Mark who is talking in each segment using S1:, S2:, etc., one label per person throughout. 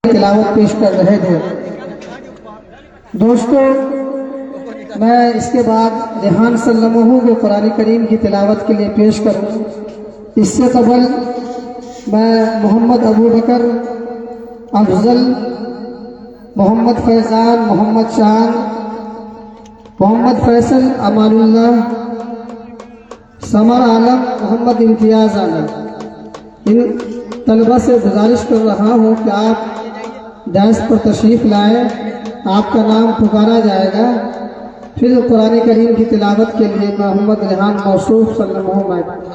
S1: तिलावत पेश कर रहे थे। दोस्तों, मैं इसके बाद रेहान सल्लल्लाहु को कुरान करीम की तिलावत के लिए पेश करूँ। इससे कबल मैं मोहम्मद अबू बकर, अफजल, मोहम्मद फैज़ान, मोहम्मद शान, मोहम्मद फैसल, अमानुल्लाह, समर आलम, मोहम्मद इम्तियाज़ आलम, इन तलबा से गुजारिश कर रहा हूँ कि आप डांस पर तशरीफ़ लाएँ। आपका नाम पुकारा जाएगा। फिर कुरान करीम की तिलावत के लिए मोहम्मद रेहान मौसूफ सल्लल्लाहु अलैहि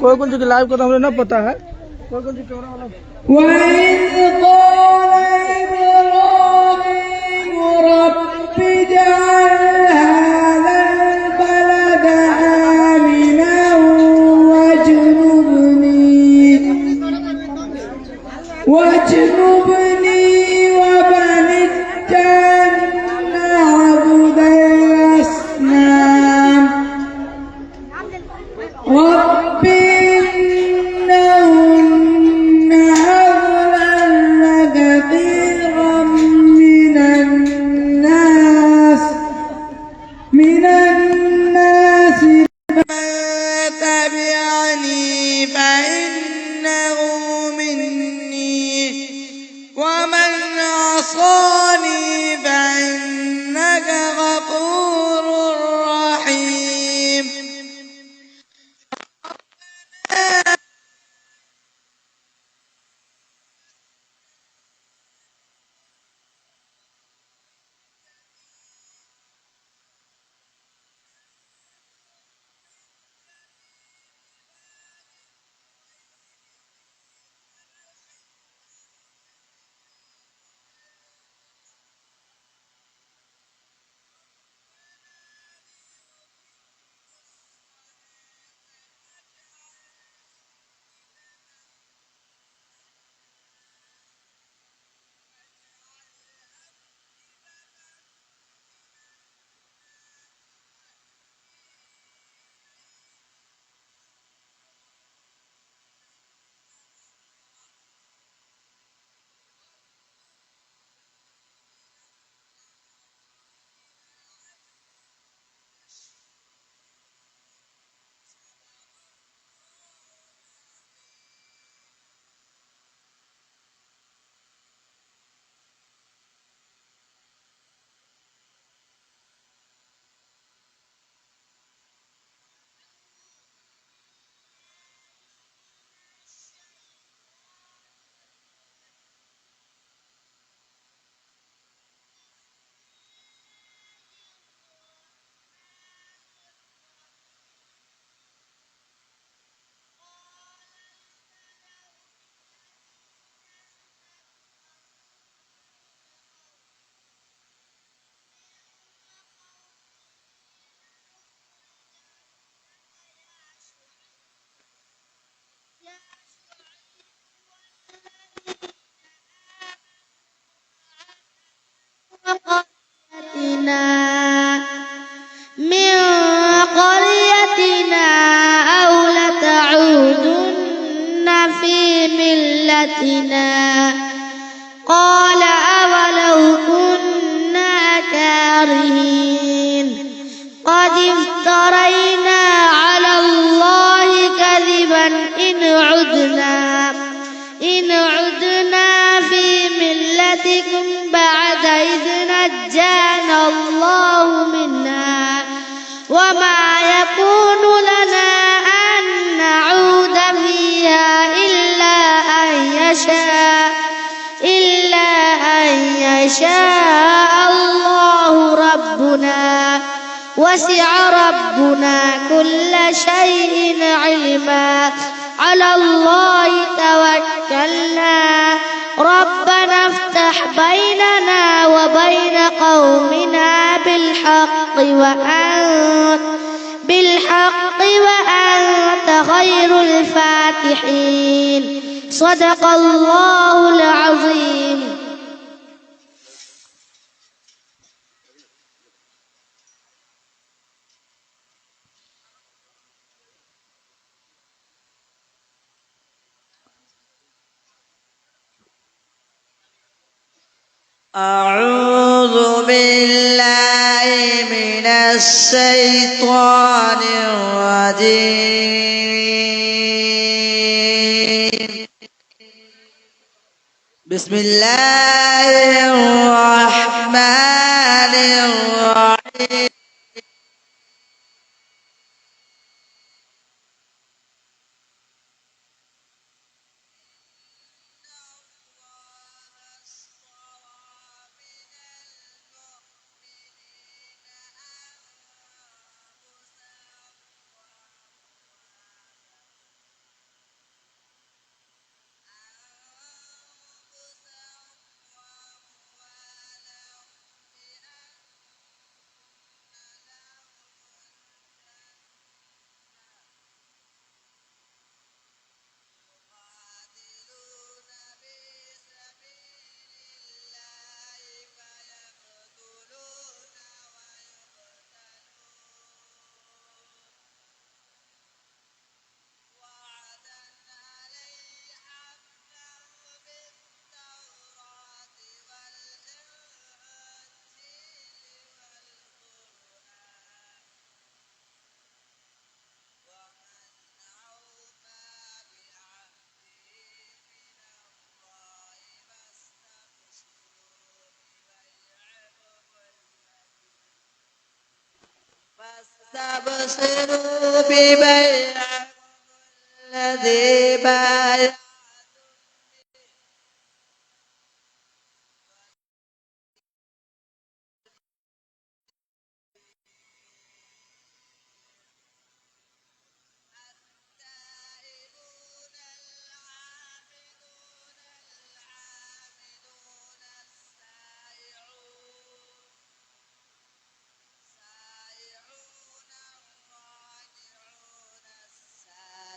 S2: कोई कौन सी लाइव को तो हमें ना पता है। कोई कौन सी कैमरा वाला
S3: شاء الله ربنا وسع ربنا كل شيء علما على الله توكلنا ربنا افتح بيننا وبين قومنا بالحق وأنت خير الفاتحين صدق الله العظيم.
S4: أعوذ بالله من الشيطان الرجيم. بسم الله الرحمن الرحيم. فاستبشروا ببيعكم الذي بايعتم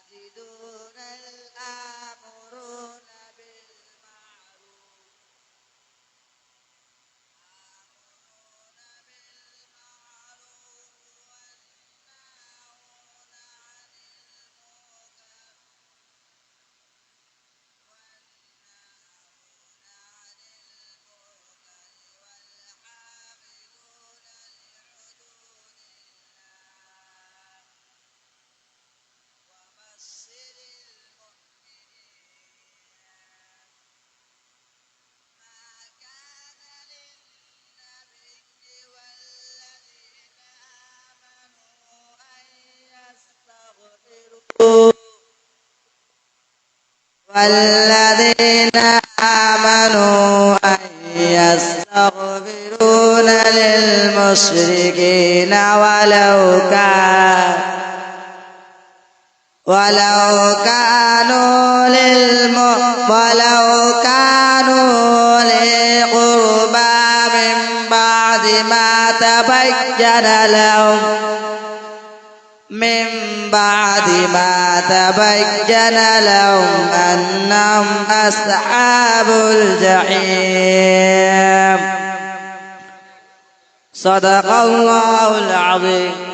S4: الساجدون الآمرون بالمعروف والناهون عن المنكر والحافظون لحدود الله وبشر المؤمنين. ما كان للنبي والذين آمنوا أن يستغفرون للمشركين ولو كانوا لقربى من بعد ما تبين لهم أنهم أصحاب الجحيم. صدق الله العظيم.